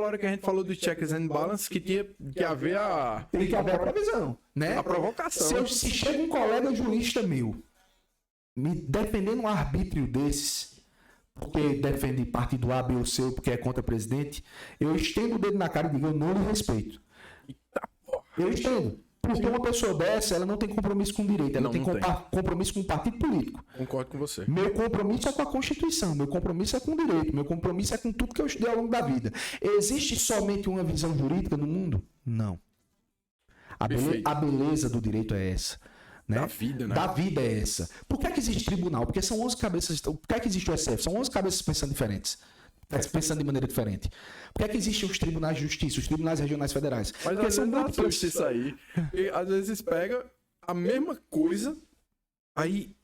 naquela hora que a gente falou do checks and balance, que tinha que haver a... Tem que haver a previsão, né? A provocação. Se chega um colega jurista meu me defendendo um arbítrio desses, porque defende partido A, B ou C, porque é contra o presidente, eu estendo o dedo na cara e digo, eu não lhe respeito. Eu estendo. Porque uma pessoa dessa, ela não tem compromisso com o direito, ela tem compromisso com o partido político. Concordo com você. Meu compromisso é com a Constituição, meu compromisso é com o direito, meu compromisso é com tudo que eu estudei ao longo da vida. Existe somente uma visão jurídica no mundo? Não. A beleza do direito é essa. Né? Da vida, né? Da vida é essa. Por que é que existe tribunal? Porque são 11 cabeças. Por que é que existe o STF? São 11 cabeças pensando diferentes. Pensando de maneira diferente. Por que é que existem os tribunais de justiça, os tribunais regionais federais? Mas porque são muito isso aí. E às vezes pega a mesma coisa, aí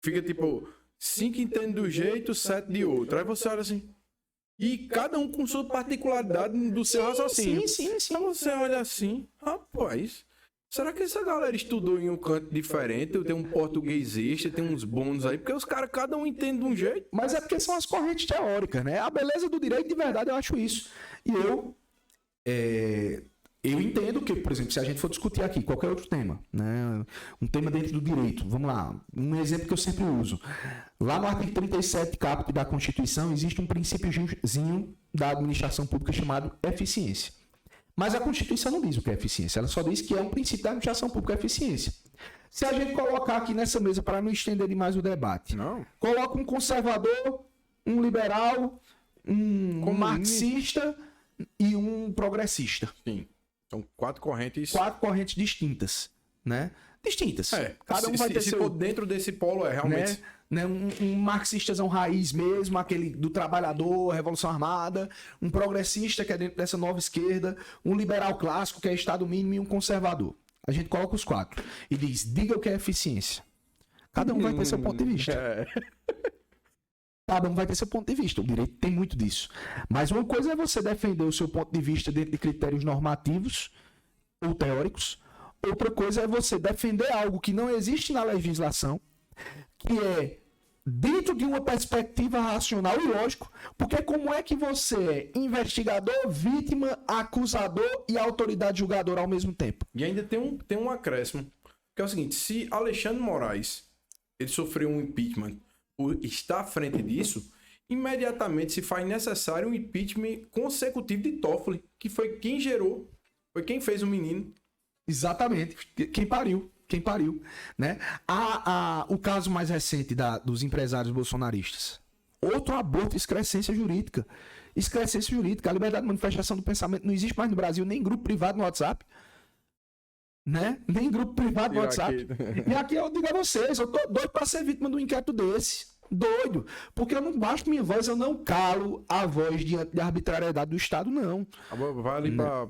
fica tipo 5 entende do jeito, 7 de outro. Aí você olha assim. E cada um com sua particularidade do seu raciocínio. Sim. Então você olha assim, rapaz. Será que essa galera estudou em um canto diferente? Tem um portuguesista, tem uns bônus aí, porque os caras, cada um entende de um jeito. Mas é porque são as correntes teóricas, né? A beleza do direito, de verdade, eu acho isso. E eu entendo que, por exemplo, se a gente for discutir aqui qualquer outro tema, né? Um tema dentro do direito, vamos lá, um exemplo que eu sempre uso. Lá no artigo 37, caput da Constituição, existe um princípiozinho da administração pública chamado eficiência. Mas a Constituição não diz o que é eficiência, ela só diz que é um princípio da administração pública, eficiência. Se a gente colocar aqui nessa mesa, para não estender demais o debate, coloca um conservador, um liberal, um marxista e um progressista. Sim, são 4 correntes... 4 correntes distintas, né? Distintas. Cada um vai ter seu... dentro desse polo, realmente... Né? Um marxistazão raiz mesmo, aquele do trabalhador, Revolução Armada, um progressista que é dentro dessa nova esquerda, um liberal clássico que é Estado mínimo e um conservador. A gente coloca os 4 e diz, diga o que é eficiência. Cada um vai ter seu ponto de vista. Cada um vai ter seu ponto de vista. O direito tem muito disso. Mas uma coisa é você defender o seu ponto de vista dentro de critérios normativos ou teóricos. Outra coisa é você defender algo que não existe na legislação, que é dentro de uma perspectiva racional e lógico, porque como é que você é investigador, vítima, acusador e autoridade julgadora ao mesmo tempo? E ainda tem um acréscimo, que é o seguinte, se Alexandre Moraes ele sofreu um impeachment por estar à frente disso, imediatamente se faz necessário um impeachment consecutivo de Toffoli, que foi quem gerou, foi quem fez o menino. Exatamente, quem pariu, né? O caso mais recente dos empresários bolsonaristas. Outro aborto, excrescência jurídica. A liberdade de manifestação do pensamento não existe mais no Brasil, nem grupo privado no WhatsApp. Né? Nem grupo privado no WhatsApp. E aqui eu digo a vocês, eu tô doido para ser vítima de um inquérito desse. Doido. Porque eu não baixo minha voz, eu não calo a voz diante da arbitrariedade do Estado, não. Vai ali para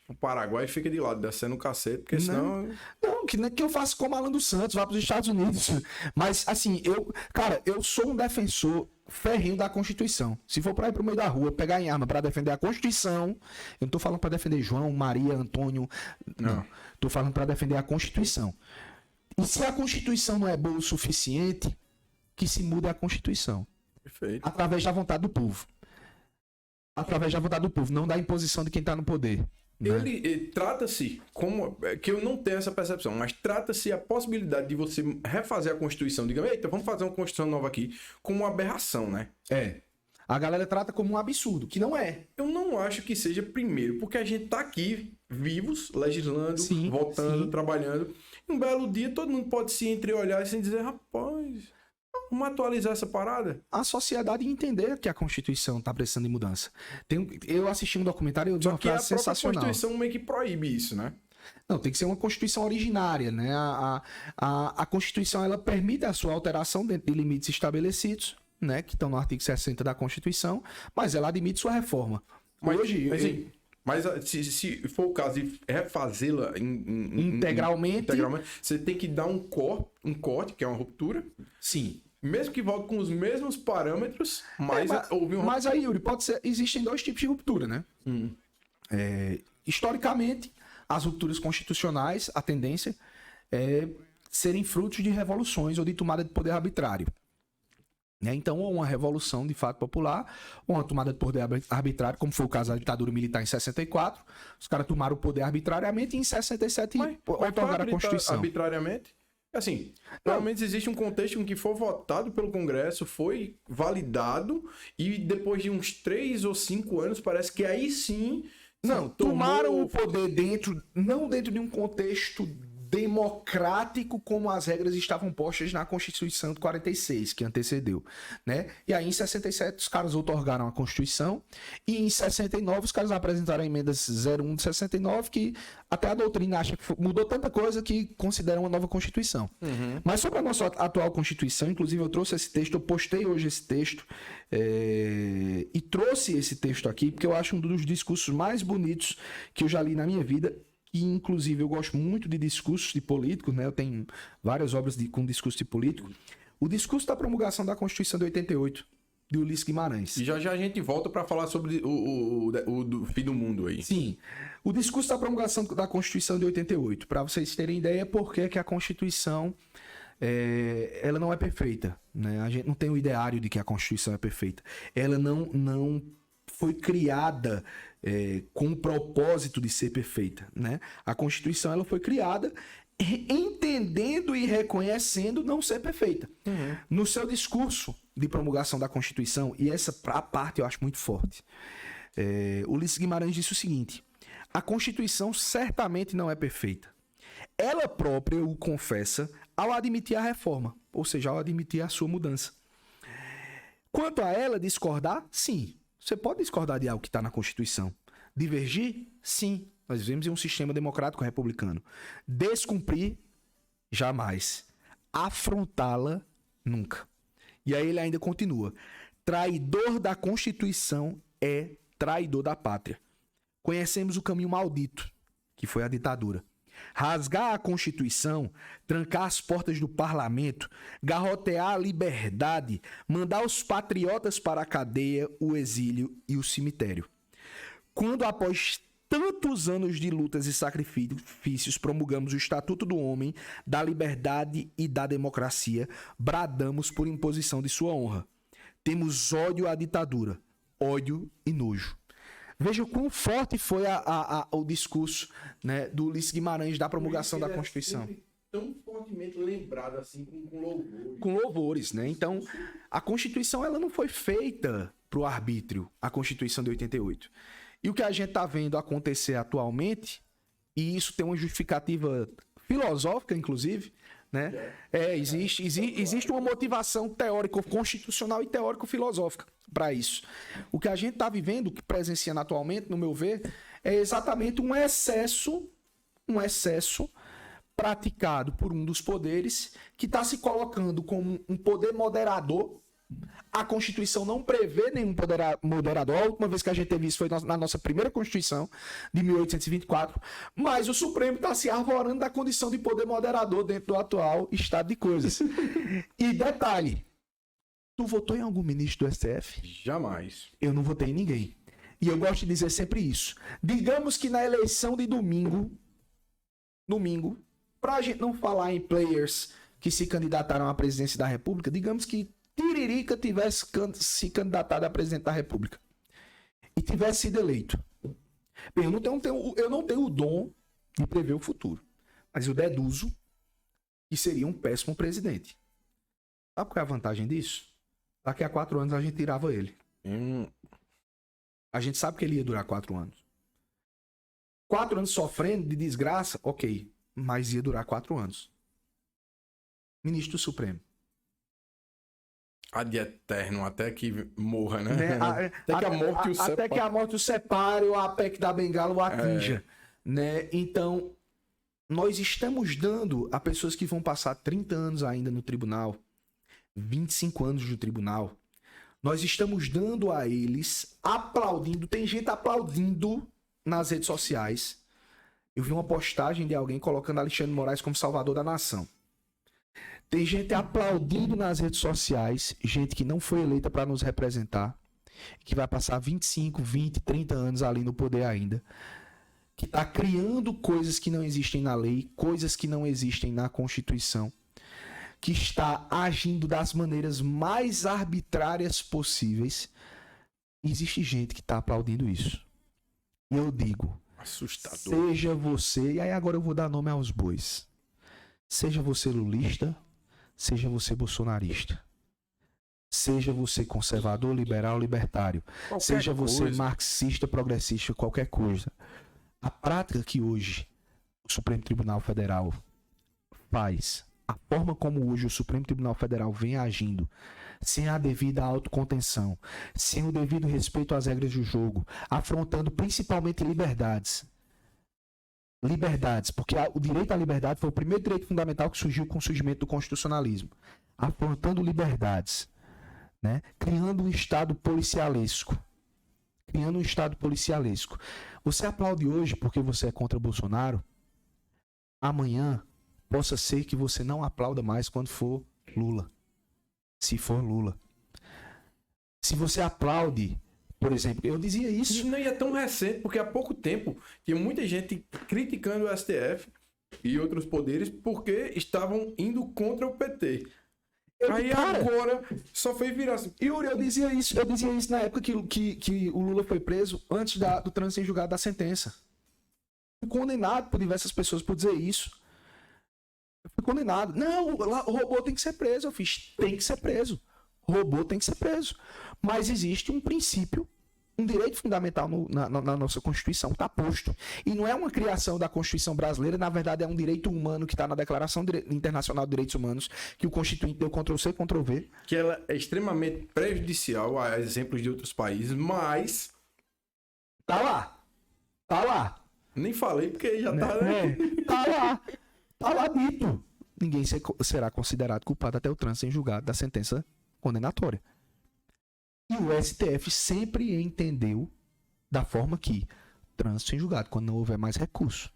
o Paraguai e fica de lado, descendo o cacete, porque senão... Não, que eu faço como Alan dos Santos, vá para os Estados Unidos. Mas, assim, eu sou um defensor ferrinho da Constituição. Se for para ir pro meio da rua, pegar em arma para defender a Constituição, eu não tô falando para defender João, Maria, Antônio, não. Tô falando para defender a Constituição. E se a Constituição não é boa o suficiente, que se mude a Constituição. Perfeito. Através da vontade do povo. Através da vontade do povo, não da imposição de quem está no poder. Ele trata-se como... que eu não tenho essa percepção, mas trata-se a possibilidade de você refazer a Constituição. Digamos, eita, vamos fazer uma Constituição nova aqui, como uma aberração, né? A galera trata como um absurdo, que não é. Eu não acho que seja primeiro, porque a gente tá aqui, vivos, legislando, votando, trabalhando. Um belo dia, todo mundo pode se entreolhar e sem dizer, rapaz... Vamos atualizar essa parada? A sociedade entender que a Constituição está precisando de mudança. Eu assisti um documentário de uma frase sensacional. A Constituição meio que proíbe isso, né? Não, tem que ser uma Constituição originária, né? A Constituição, ela permite a sua alteração dentro de limites estabelecidos, né? Que estão no artigo 60 da Constituição, mas ela admite sua reforma. Mas se for o caso de refazê-la integralmente, você tem que dar um corte, que é uma ruptura. Sim. Mesmo que volte com os mesmos parâmetros, mas aí, Yuri, existem 2 tipos de ruptura, né? Historicamente, as rupturas constitucionais, a tendência é serem frutos de revoluções ou de tomada de poder arbitrário. Né? Então, ou uma revolução de fato popular, ou uma tomada de poder arbitrário, como foi o caso da ditadura militar em 64. Os caras tomaram o poder arbitrariamente e em 67 otorgaram a Constituição. Arbitrariamente? Assim, pelo menos existe um contexto em que foi votado pelo Congresso, foi validado, e depois de uns 3 ou 5 anos, parece que aí sim... Não, tomaram o poder não dentro de um contexto democrático como as regras estavam postas na Constituição de 46, que antecedeu, né? E aí em 67 os caras outorgaram a Constituição e em 69 os caras apresentaram a emendas 01 de 69 que até a doutrina acha que mudou tanta coisa que consideram uma nova Constituição. Mas sobre a nossa atual Constituição, inclusive eu trouxe esse texto, eu postei hoje esse texto e trouxe esse texto aqui porque eu acho um dos discursos mais bonitos que eu já li na minha vida. E, inclusive, eu gosto muito de discursos de políticos, né? Eu tenho várias obras com discurso de político. O discurso da promulgação da Constituição de 88, de Ulisses Guimarães. E já a gente volta para falar sobre o do fim do mundo aí. Sim. O discurso da promulgação da Constituição de 88, para vocês terem ideia por que a Constituição ela não é perfeita. Né? A gente não tem o ideário de que a Constituição é perfeita. Ela não foi criada com o propósito de ser perfeita, né? A Constituição ela foi criada entendendo e reconhecendo não ser perfeita. No seu discurso de promulgação da Constituição, e essa parte eu acho muito forte, Ulisses Guimarães disse o seguinte: a Constituição certamente não é perfeita. Ela própria o confessa ao admitir a reforma, ou seja, ao admitir a sua mudança. Quanto a ela discordar, sim. Você pode discordar de algo que está na Constituição. Divergir? Sim. Nós vivemos em um sistema democrático republicano. Descumprir? Jamais. Afrontá-la? Nunca. E aí ele ainda continua. Traidor da Constituição é traidor da pátria. Conhecemos o caminho maldito, que foi a ditadura. Rasgar a Constituição, trancar as portas do parlamento, garrotear a liberdade, mandar os patriotas para a cadeia, o exílio e o cemitério. Quando, após tantos anos de lutas e sacrifícios, promulgamos o Estatuto do Homem, da Liberdade e da Democracia, bradamos por imposição de sua honra. Temos ódio à ditadura, ódio e nojo. Veja o quão forte foi o discurso, né, do Ulisses Guimarães da promulgação da Constituição. Tão fortemente lembrado assim, com louvores. Com louvores, né? Então, a Constituição ela não foi feita para o arbítrio, a Constituição de 88. E o que a gente está vendo acontecer atualmente, e isso tem uma justificativa filosófica, inclusive, né? Existe uma motivação teórico-constitucional e teórico-filosófica para isso. O que a gente está vivendo, o que presenciando atualmente, no meu ver, é exatamente um excesso praticado por um dos poderes que está se colocando como um poder moderador. A Constituição não prevê nenhum poder moderador. A última vez que a gente teve isso foi na nossa primeira Constituição, de 1824. Mas o Supremo está se arvorando da condição de poder moderador dentro do atual estado de coisas. E detalhe, tu votou em algum ministro do STF? Jamais. Eu não votei em ninguém. E eu gosto de dizer sempre isso. Digamos que na eleição de domingo, para a gente não falar em players que se candidataram à presidência da República, digamos que Tiririca tivesse se candidatado a presidente da República e tivesse sido eleito. Bem, eu não tenho o dom de prever o futuro, mas eu deduzo que seria um péssimo presidente. Sabe qual é a vantagem disso? Daqui a 4 anos a gente tirava ele. A gente sabe que ele ia durar 4 anos. 4 anos sofrendo de desgraça, ok, mas ia durar 4 anos. Ministro do Supremo. Ad eterno, até que morra, né? Até que a morte o separe. Até que a morte o separe ou a PEC da Bengala o atinja. Né? Então, nós estamos dando a pessoas que vão passar 30 anos ainda no tribunal, 25 anos no tribunal, nós estamos dando a eles, aplaudindo, tem gente aplaudindo nas redes sociais. Eu vi uma postagem de alguém colocando Alexandre de Moraes como salvador da nação. Tem gente aplaudindo nas redes sociais, gente que não foi eleita para nos representar, que vai passar 25, 20, 30 anos ali no poder ainda, que está criando coisas que não existem na lei, coisas que não existem na Constituição, que está agindo das maneiras mais arbitrárias possíveis, existe gente que está aplaudindo isso. E eu digo, Assustador. seja você, e aí agora eu vou dar nome aos bois, seja você lulista, seja você bolsonarista, seja você conservador, liberal, libertário, Qualquer seja você coisa. marxista, progressista, qualquer coisa. A prática que hoje o Supremo Tribunal Federal faz, a forma como hoje o Supremo Tribunal Federal vem agindo, sem a devida autocontenção, sem o devido respeito às regras do jogo, afrontando principalmente liberdades. Liberdades, porque o direito à liberdade foi o primeiro direito fundamental que surgiu com o surgimento do constitucionalismo. Afrontando liberdades, né? Criando um Estado policialesco. Criando um Estado policialesco. Você aplaude hoje porque você é contra Bolsonaro? Amanhã possa ser que você não aplauda mais quando for Lula. Se for Lula. Se você aplaude, por exemplo, eu dizia isso. Isso não é tão recente, porque há pouco tempo tinha muita gente criticando o STF e outros poderes porque estavam indo contra o PT. Aí agora só foi virar assim. Yuri, eu dizia isso na época que o Lula foi preso, antes do trânsito em julgado da sentença. Fui condenado por diversas pessoas por dizer isso. Eu fui condenado. Não, o robô tem que ser preso. Eu fiz, tem que ser preso. O robô tem que ser preso. Mas existe um princípio, um direito fundamental na nossa Constituição, está posto. E não é uma criação da Constituição brasileira, na verdade é um direito humano que está na Declaração Internacional de Direitos Humanos, que o Constituinte deu Ctrl+C, Ctrl+V. Que ela é extremamente prejudicial a exemplos de outros países, mas... Tá lá. Tá lá. Nem falei porque já tá... Tá lá. Tá lá dito. Ninguém será considerado culpado até o trânsito em julgado da sentença condenatória. E o STF sempre entendeu da forma que trânsito em julgado, quando não houver mais recurso.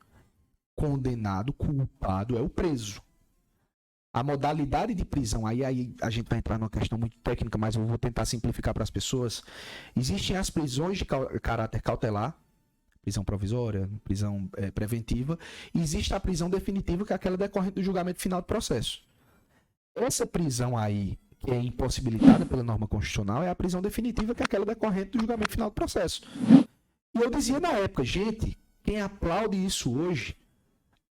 Condenado, culpado é o preso. A modalidade de prisão, aí a gente vai entrar numa questão muito técnica, mas eu vou tentar simplificar para as pessoas. Existem as prisões de caráter cautelar, prisão provisória, prisão preventiva, e existe a prisão definitiva, que é aquela decorrente do julgamento final do processo. Essa prisão aí, que é impossibilitada pela norma constitucional, é a prisão definitiva, que é aquela decorrente do julgamento final do processo. E eu dizia na época, gente, quem aplaude isso hoje,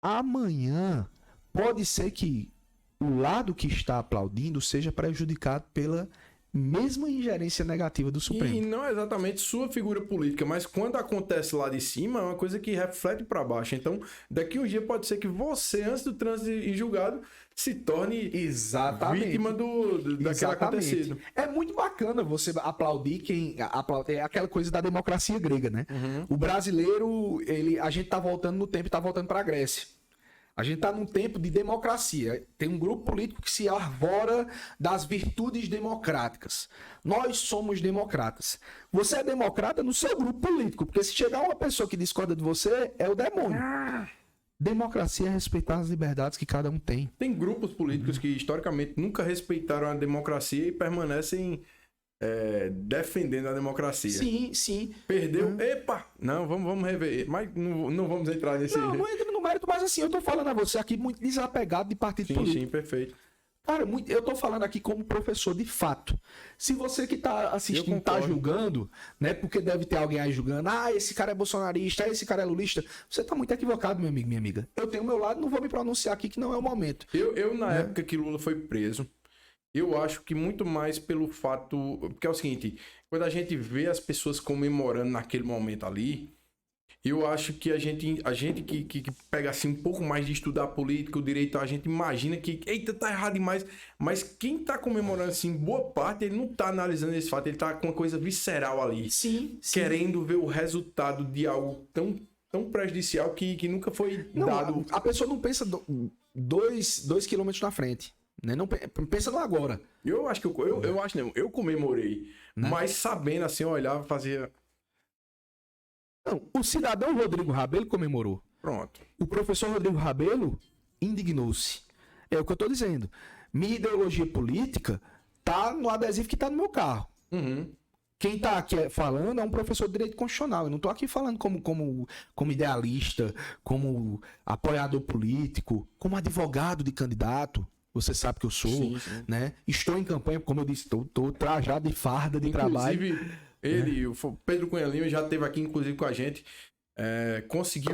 amanhã pode ser que o lado que está aplaudindo seja prejudicado pela mesma ingerência negativa do Supremo. E não é exatamente sua figura política, mas quando acontece lá de cima, é uma coisa que reflete para baixo. Então, daqui um dia pode ser que você, antes do trânsito em julgado, se torne vítima daquele acontecido. É muito bacana você aplaudir quem aplaude. É aquela coisa da democracia grega, né? Uhum. O brasileiro, a gente tá voltando no tempo e tá voltando para a Grécia. A gente está num tempo de democracia. Tem um grupo político que se arvora das virtudes democráticas. Nós somos democratas. Você é democrata no seu grupo político, porque se chegar uma pessoa que discorda de você, é o demônio. Democracia é respeitar as liberdades que cada um tem. Tem grupos políticos que, historicamente, nunca respeitaram a democracia e permanecem defendendo a democracia. Sim, sim. Perdeu? Epa! Não, vamos rever. Mas não vamos entrar nesse... Não entra no mérito, mas assim, eu tô falando a você aqui muito desapegado de partido político. Sim, perfeito. Cara, eu tô falando aqui como professor de fato. Se você que tá assistindo tá julgando, né? Porque deve ter alguém aí julgando. Ah, esse cara é bolsonarista, esse cara é lulista. Você tá muito equivocado, meu amigo, minha amiga. Eu tenho o meu lado, não vou me pronunciar aqui que não é o momento. Eu na época que Lula foi preso, eu acho que muito mais pelo fato... Porque é o seguinte, quando a gente vê as pessoas comemorando naquele momento ali, eu acho que a gente que pega assim um pouco mais de estudar política, o direito, a gente imagina que, eita, tá errado demais. Mas quem tá comemorando assim, boa parte, ele não tá analisando esse fato, ele tá com uma coisa visceral ali. Sim. Querendo ver o resultado de algo tão prejudicial que nunca foi dado. A pessoa não pensa 2 quilômetros na frente. Né? Não pensa no agora. Eu acho que eu comemorei, né? Mas sabendo assim, eu olhava e fazia... Não, o cidadão Rodrigo Rabelo comemorou. Pronto. O professor Rodrigo Rabelo indignou-se. É o que eu tô dizendo. Minha ideologia política tá no adesivo que tá no meu carro. Uhum. Quem tá aqui falando é um professor de direito constitucional. Eu não tô aqui falando como idealista, como apoiador político, como advogado de candidato. você sabe que eu sou, Sim, sim. né? Estou em campanha, como eu disse, estou trajado de farda de trabalho. Inclusive, ele, o Pedro Cunha Lima, já esteve aqui, inclusive, com a gente. Conseguiu